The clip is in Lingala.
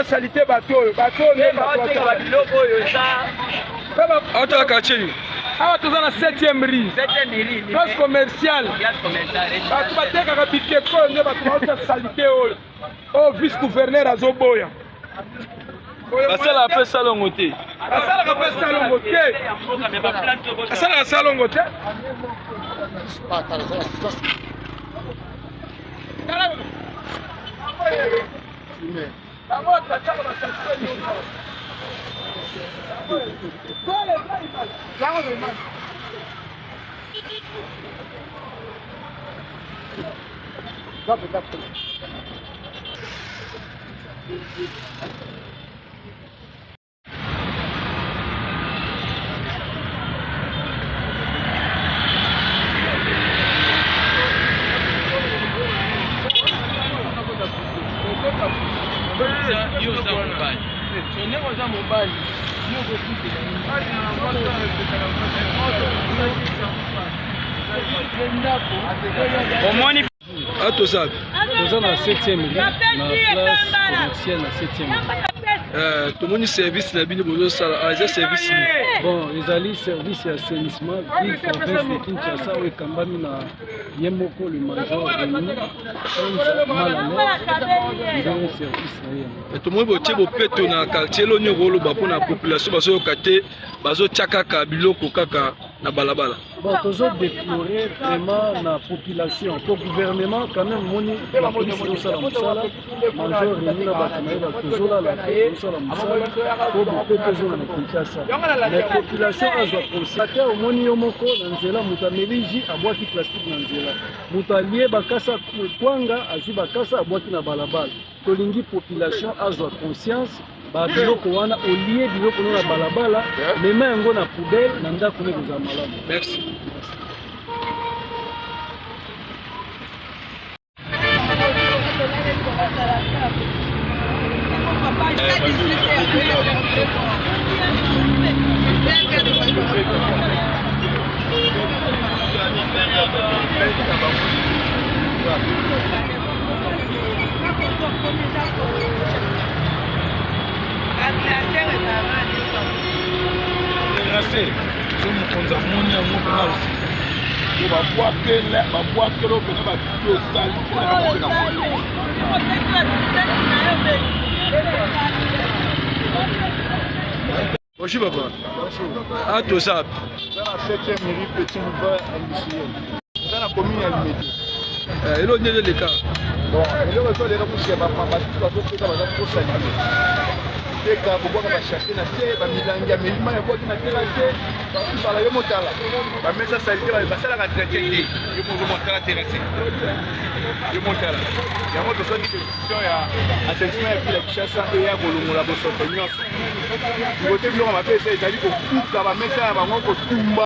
Salité bateau awa toza na 7e rue place commerciale bato batekaka bikeko oyo nde bato baotia salité oyo oyo vice gouverneur azoboya basalaka mpe salongo te asalaka mpe salongo te asalaka salongo te omoni atosabi toza na 7e rue na place commerciale na 7e rue. tomoni service na bino bozosala eza service bon ezali service ya assainissement ville province de Kinshasa oyo ekambami na ye moko le major Denis Malala service na ye. tomoni botie bopeto na quartier lonyo koloba mpona population bazoyoka te bazotia kaka biloko kaka na balabala. Bon, toujours déplorer vraiment la population. Pour le gouvernement, quand même, la police est au Salamsala, major Rémi Nabatanaïla, toujours là, la police au Salamsala, pour le toujours dans le Kinshasa. La population a joué pour ça. Au Moni Yomoko, Nanzela, Mutameliji, à boîte plastique Nanzela. Mutalié, Bakasa, Kwanga, Azu Bakasa, à boîte na balabal. Tolingi population a joué conscience. Biloko wana olie biloko na balabala mema yango na poubelle na ndako ne koza malamu. Merci. Mokonzi amoni yango mpona babwakele opena babiki osali Bonjour papa. Ah tout ça. Dans la 7e rue Petit Boulevard industriel. Dans la commune à Limedi. Hello n'y a les cas. Bon, le réseau les remouchés va pas battre tout ça va trop saluer. Dès que vous voyez ma chercher na c'est ba milanga milima ya boîte na terrasse par la yomotala. Ba mettre ça saluer ba ça la traiter dit. Je peux monter la terrasse. Je monte là. Il y a moto soni question ya assainissement ya ville Kinshasa et ya bolongola bosoto nyonso. Ngote biloko mapesa ezali ko kuka ba mesa ya bango ko tumba.